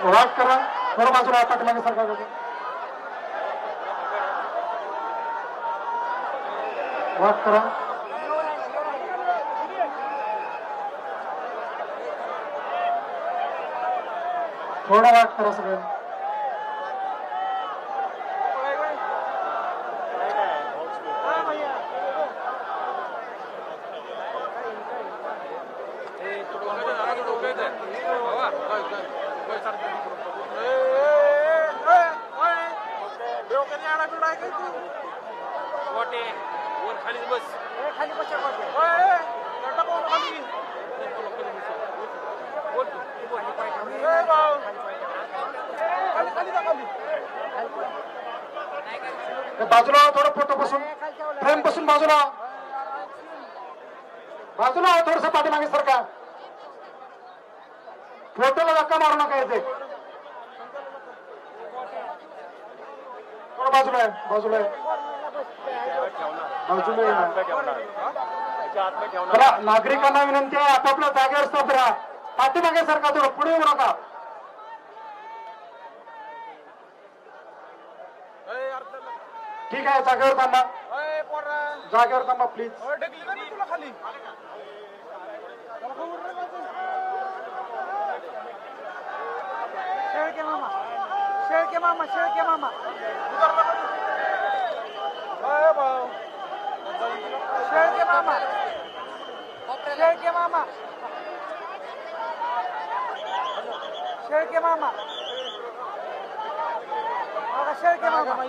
Walk करा, थोडं बाजूला पाठीमागे सरकार वॉक करा. थोडा वॉक करा सगळं. खाली बस खाली बस बाजूला थोडं फोटो बसून फ्रेम बसून बाजूला बाजूला थोडस पाठीमागे सरका. फोटोला धक्का मारू नका येते. थोडं बाजूला आहे बाजूला आहे बाजूला. नागरिकांना विनंती आहे आपापल्या जागेवर स्टॉप राहा. पाठीमागे सरका, थोडं पुढे येऊ नका. ठीक आहे, जागेवर थांबा जागेवर थांबा प्लीज. शेळके मामा शेळके मामा शेळके मामा शेळके मामा शेळके मामा शेळके मामा शेळके मामा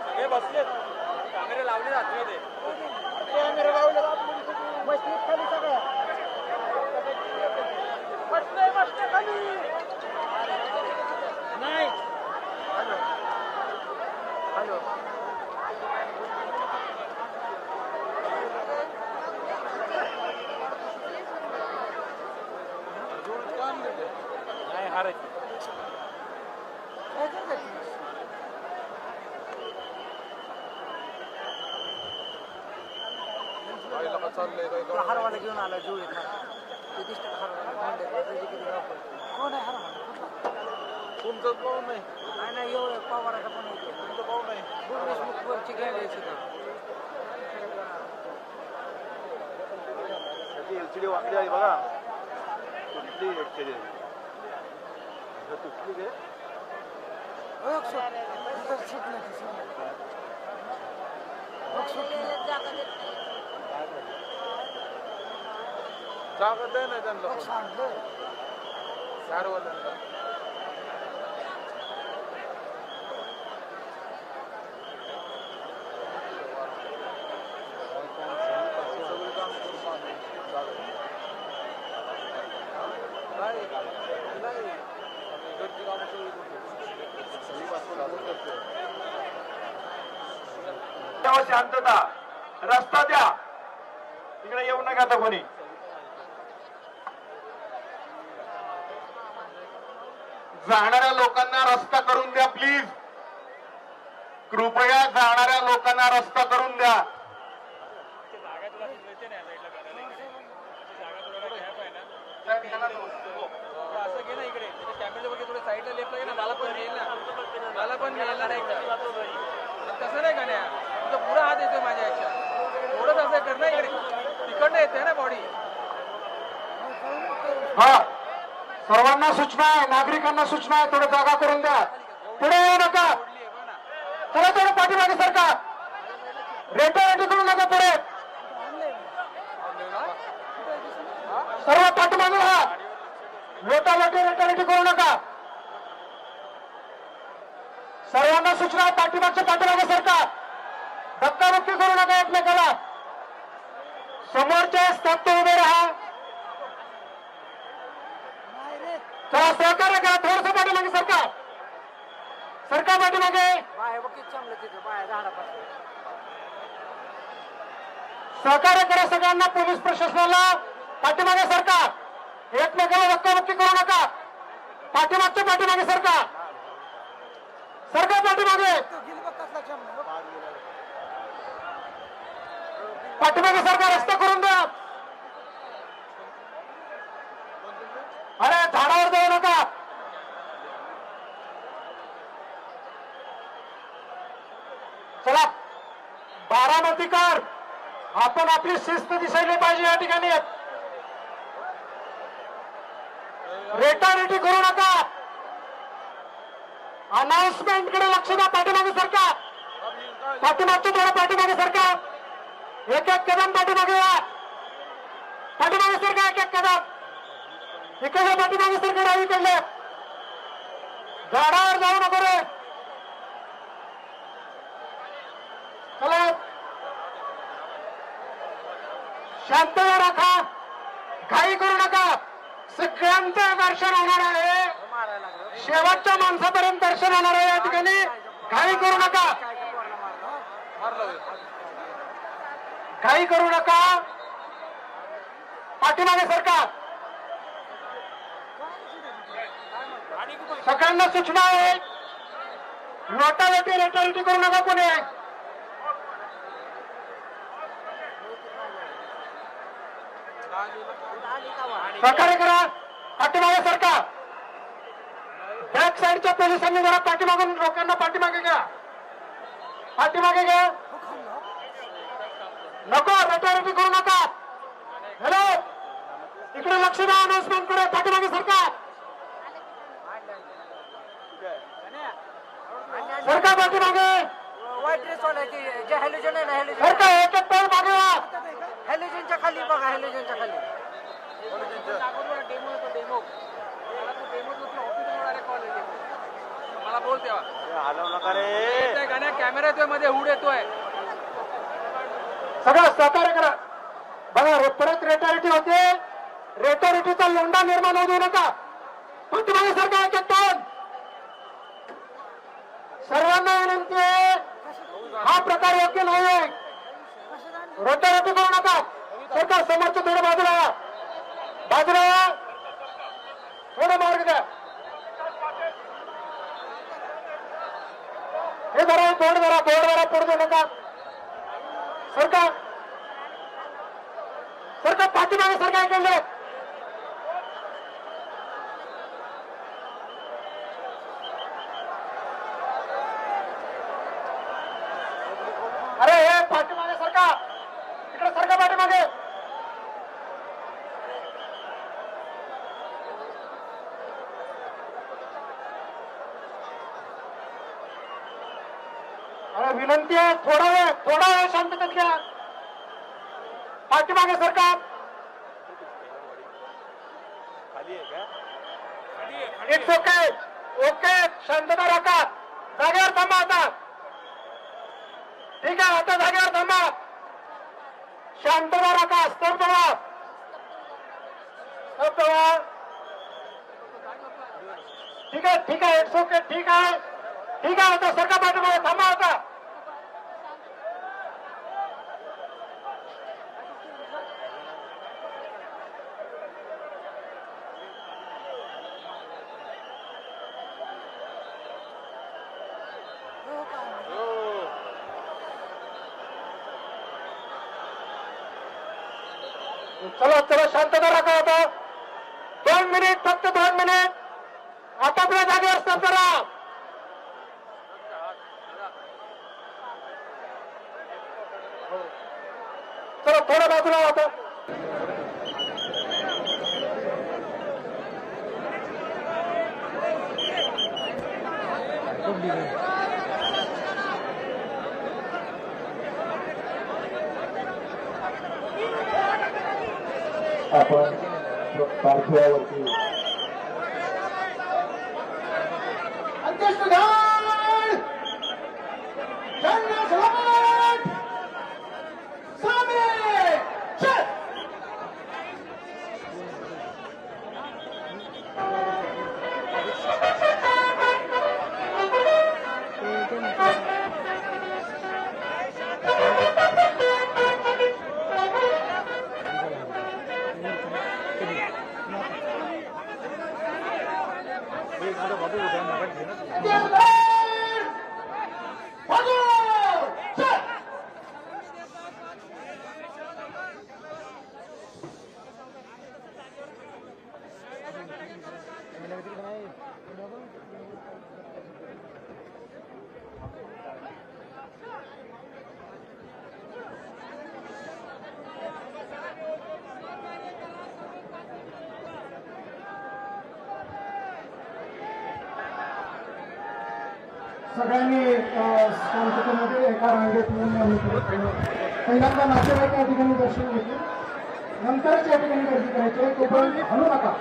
सगळे बसलेत. कॅमेरे लावले आतमध्ये. कॅमेरे लावले मस्तीत खाली सगळं बसले खाली नाही. हॅलो हॅलो नाही हारायचं हरवाला घेऊन आला जुळे कोण आहे हरवाला तुमचं पाहू नाही नाही एवढं पवाराचा पण तुमचं पाहू नाही देशमुखवरची घ्यायची एलसीडी वाकली आहे बघा. तुटली एलसीडी तुटली काय जागा दे नाही त्यांना सारवाल्यांना. शांतता, रस्ता द्या. इकडे येऊ नका आता कोणी. जाणाऱ्या लोकांना रस्ता करून द्या प्लीज. कृपया जाणाऱ्या लोकांना रस्ता करून द्या. असं घे ना इकडे कॅमेरे वगैरे थोडे साईडला लेफ्ट ना मला पण येईल ना मला पण यायला नाही तसं नाही का नाही. तुझा पुरा हात येतोय माझ्या याच्या थोडंच असं कर ना इकडे तिकडनं येते ना बॉडी. हा, सर्वांना सूचना आहे, नागरिकांना सूचना आहे, थोडं जागा करून द्या. पुढे येऊ नका. चला थोडं पाठीमागे सरका. रेटारेटी करू नका. पुढे सर्व पाठीमागे राहा. लोटालोटी रेटारेटी करू नका. सर्वांना सूचना आहे, पाठीमागच्या पाठीमागे सरका. धक्काबुक्की करू नका एकमेकाला. समोरच्या स्तब्ध उभे राहा. चला सहकार्य करा. थोडस पाठीमागे सरका. सरका पाठीमागे. सहकार्य करा सगळ्यांना. पोलीस प्रशासनाला पाठीमागे सरका. एकमेकाला धक्काबुक्की करू नका. पाठीमागच्या पाठीमागे सरका. सरका पाठीमागे. पाठीमागे सरकार रस्ता करून द्या. अरे झाडावर जाऊ नका. चला बारामतीकर, आपण आपली शिस्त दिसायला पाहिजे या ठिकाणी. रेटारेटी करू नका. अनाउन्समेंट कडे लक्ष द्या. पाठीमागे सरकार, पाठीमागचं थोडं पाठीमागे सरकार. एक एक कदम पाठीमागे या. पाठीमागे सरकार, एक एक कदम इकडे पाठीमागे सरकार. अलीकडले झाडावर जाऊ नको रे. चला शांतता राखा, घाई करू नका. सगळ्यांचं दर्शन होणार आहे, शेवटच्या माणसापर्यंत दर्शन होणार आहे. या ठिकाणी घाई करू नका, घाई करू नका. पाठीमागे सरकार. सगळ्यांना सूचना आहे, लोटालोटी रेटारेटी करू नका कोणी. सहकार्य करा. पाठीमागे सरकार. बॅक साईडच्या पोलिसांनी जरा पाठीमागून लोकांना पाठीमागे घ्या. पाठीमागे घ्या. नको रेटारेटी करू नका. हॅलो, इकडे लक्ष द्या. अनाउन्समेंट कडे पाठीमागे सरकार. सरकार पाठीमागे. व्हाईट ड्रेस वाल्याची जे हॅलोजन आहे ना, हॅलोजन सरकार एक एक पाऊल मागे व्हा. हॅलोजनच्या खाली बघा, हॅलोजनच्या खाली. मला बोल तेव्हा गाण्या कॅमेरा येतोय मध्ये, हुड येतोय. सगळं सहकार्य करा. बघा परत रेटारेटी होते. रेटारेटीचा लोंढा निर्माण होऊ देऊ नका. पाठीमागे सरकार एक एक पाऊल. सर्वांना विनंती आहे, हा प्रकार योग्य नाही आहे. रेटारेटी करू नका. सरकार समोरचं थोडं बाजूला, बाजूला थोडं मार्ग द्या. हे जरा बोर्ड जरा पडू देऊ नका. सरकार सरकार पाठीमागे सरकार केले. अरे हे पाठीमागे सरकार, इकडे सरकार पाठीमागे. अरे विनंती आहे, थोडा वेळ शांततेत घ्या. पाठीमागे सरकार. It's okay, okay. शांतता राखा. जागेवर थांबा आता. ठीक आहे, आता जागेवर थांबा. शांतता राखा. स्तब्ध व्हा, स्तब्ध व्हा. ठीक आहे, ठीक आहे. It's okay. ठीक आहे, ठीक आहे. आता सरकार पाठीमागे थांबा आता. चला चला शांतता राखा. आता 2 मिनिट, फक्त 2 मिनिट. आपापल्या जागेवर स्तब्ध राहा. चला थोडं बाजूला आता. आपण पार्थिवावरती अध्यक्ष धाड, जय सलामत, सामे चल. सगळ्यांनी शांततेमध्ये एका रांगेत येऊन आम्ही पहिल्यांदा नातेवाईक या ठिकाणी दर्शन घेतले, नंतरच या ठिकाणी गर्दी करायची, तोपर्यंत हलू नका.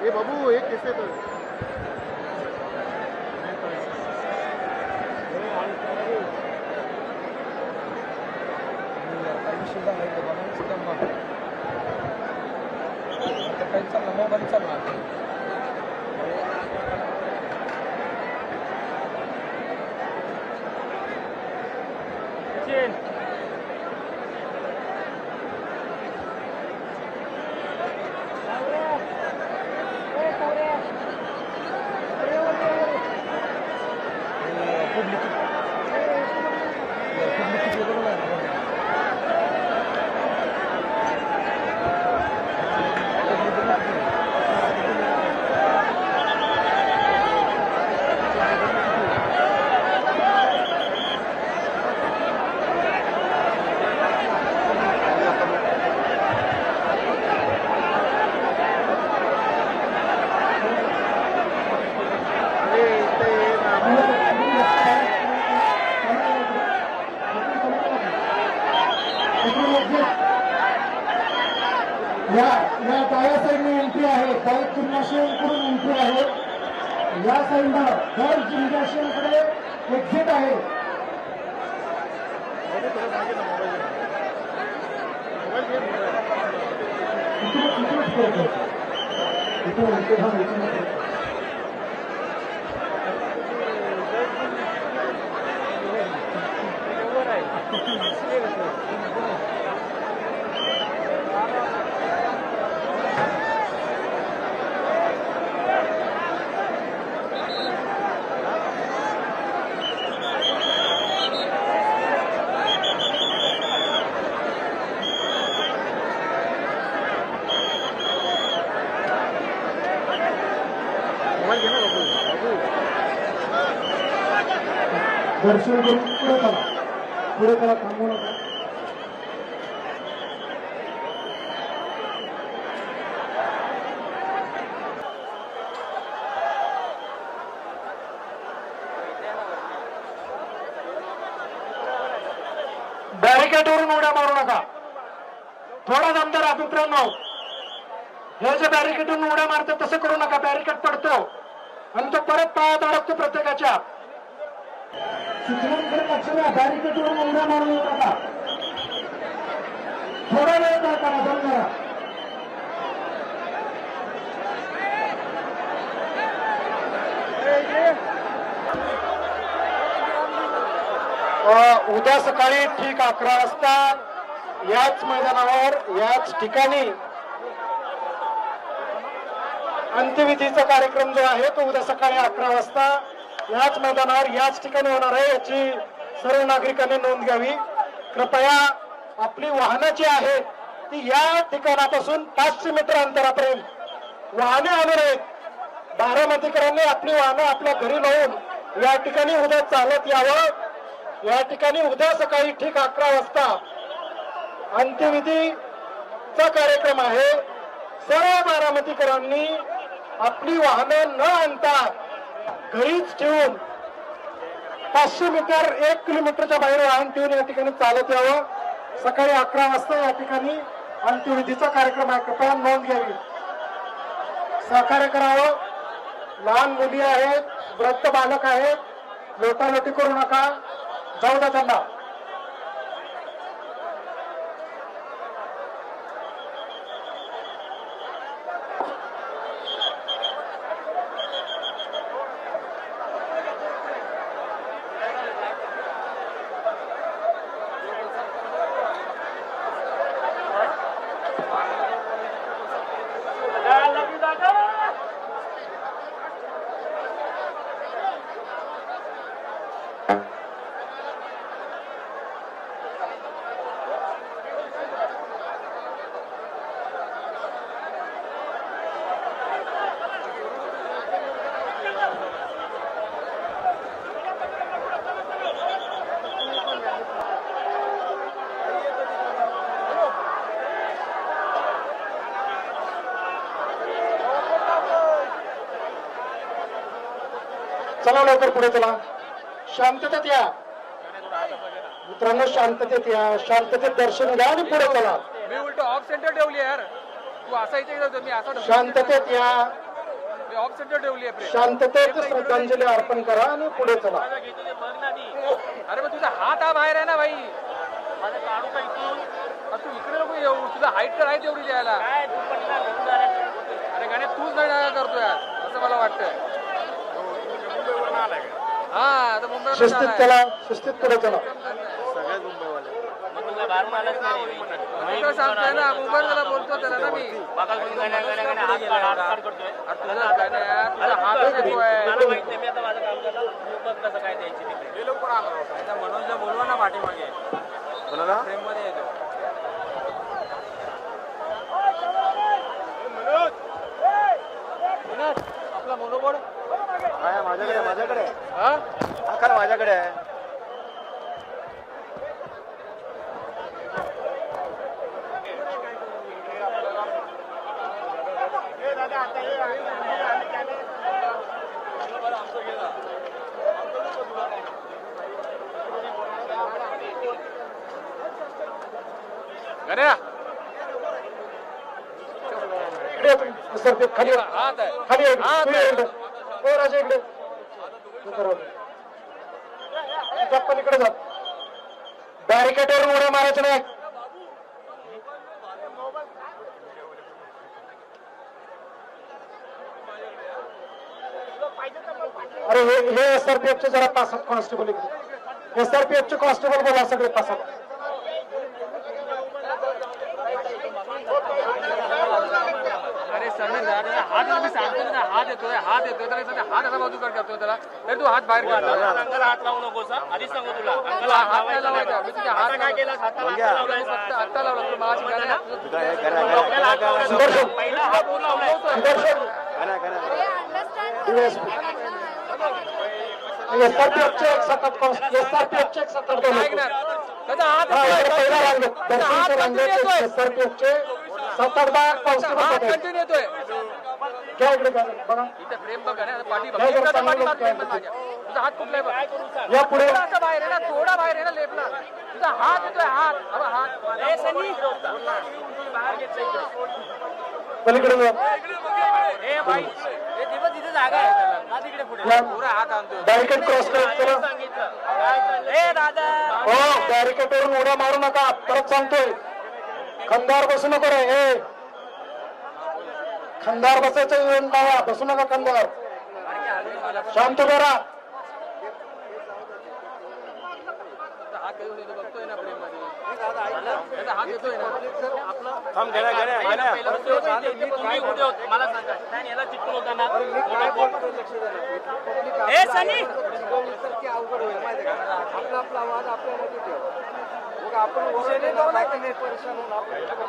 ए बाबू एक किस्से तो मोबाईल चालणार या डाव्या साईडने एंट्री आहे, गाईड जिम्नॅशियमकडून एंट्री आहे. या साईडनं गाईड जिम्नॅशियमकडे एक्झिट आहे. दर्शन करून पुढे चला थांबू नका. बॅरिकेडवरून उड्या मारू नका. थोडा दमदार आहात मित्रांनो. हे जे बॅरिकेडवरून उड्या मारतात तसं करू नका. बॅरिकेड पडतो आणि तो परत पायात अडकतो प्रत्येकाच्या. सूचनांकडे लक्ष द्या. बॅरिकेडवरून उड्या मारू नका. थोडा वेळ काय करा, बंद करा. उद्या सकाळी ठीक 11 वाजता याच मैदानावर याच ठिकाणी अंत्यविधीचा कार्यक्रम जो आहे तो उद्या सकाळी 11 वाजता याच मैदानावर याच ठिकाणी होणार आहे. याची सर्व नागरिकांनी नोंद घ्यावी. कृपया आपली वाहनं जी आहेत ती या ठिकाणापासून 500 मीटर अंतरापर्यंत वाहने आणून आहेत. बारामतीकरांनी आपली वाहनं आपल्या घरी लावून या ठिकाणी उद्या चालत यावं. या ठिकाणी उद्या सकाळी ठीक 11 वाजता अंत्यविधीचा कार्यक्रम आहे. सर्व बारामतीकरांनी आपली वाहनं न आणता घरीच ठेवून 500 मीटर 1 किलोमीटरच्या बाहेर वाहन ठेवून या ठिकाणी चालत यावं. सकाळी 11 वाजता या ठिकाणी अंत्यविधीचा कार्यक्रम आहे. कृपया नोंद घ्यावी. सहकार्य करावं. लहान मुली आहेत, वृद्ध बालक आहेत, लोटालोटी करू नका. जाऊ द्या त्यांना. चला लवकर पुढे चला. शांततेत या मित्रांनो, शांततेत या, शांततेत दर्शन घ्या आणि पुढे चला. मी उलट ऑफ सेंटर ठेवली यार. तू असा इथे येतो, मी असा शांततेत या, मी ऑफ सेंटर ठेवली आहे प्रेम. शांततेत श्रद्धांजली अर्पण करा आणि पुढे चला. अरे मग तुझा हात हा बाहेर आहे ना भाई. तू इकडे नको येऊ. तुझा हाईट तर आहे तेवढी द्यायला. अरे गाणे तूच नाही करतोय असं मला वाटतं. हा आता मुंबई शिस्तीत चला, शिस्तीत पुढे चला. सांगतोय ना मुंबई त्याला बोलतो त्याला ना मी. तुझा हात मनोजला बोलवा ना पाठीमागे. फ्रेम मध्ये येतो. आपला मनोबळ माझ्याकडे हा आकार माझ्याकडे आहे. गण्या इकडे या तुम्ही. सर ते खाली या. हात आहे. खाली या. हात तुम्ही आहे. इकडे. हो राजा इकडे. तू करा. त्या पलीकडे जा. बॅरिकेडवर उड्या मारायचं नाही. अरे हे एसआरपीएफचे जरा 5-7 कॉन्स्टेबल इकडे. एसआरपीएफचे कॉन्स्टेबल बोला सगळे 5-7. अरे सर हात मी सांगतो ना हात येतोय तर सध्या हात असा बाजू करतोय त्याला तरी तू हात बाहेर काढ. अंगाला हात लावू नकोस आधीच सांगू तुला तुला हात नाही लावायचा. मी तुझ्या हात काय केलं फक्त हात लावला तुला मला शिकायला सुदर्शन पहिला हात तू लावलाय. सुदर्शन एसआरपीएफचे 1 7 ऐकणार त्याचा हात हा, येतोय. इकडे पहिला रांगेत. त्याचा हात दर्शनच्या कंटिन्यू रांगेत येतोय. एसआरपीएफचे 7-8 कॉन्स्टेबल हात आहेत. कंटिन्यू येतोय. घ्या इकडे घ्या. बघा इथे प्रेम बघ ना पाठी बघ. नाही, एकदा चांगलं पाठी मार काय प्रेम माझ्या. तुझा हात कुठलाय बघ. या पुढे. थोडा असा बाहेर आहे ना थोडा बाहेर आहे ना लेपला. तुझा हात येतोय हात. अबा हात पलीकडे या. ए भाई हे दिवस तिथे जागा आहे त्याला ना तिकडे पुढे या. पुरा हात आणतोय. बॅरिकेड क्रॉस करत चला. ए दादा हो बॅरिकेडवरून उड्या मारू नका. परत सांगतोय खंदार बसू नको रे. हे खंदार बसायचं येऊन लावा. बसू नका खंदार. शांत उभे राहा. हात येऊन येतो बघतोय ना प्रेम मध्ये त्याचा हात येतोय ना थांब गेल्या तुम्ही उभे होते मला सांगा नाही याला चिटकून होता ना ए सनी अवघड होईल माहिती का. आपला आवाज आपल्याला ठेव. आपण परेशान होऊन आपण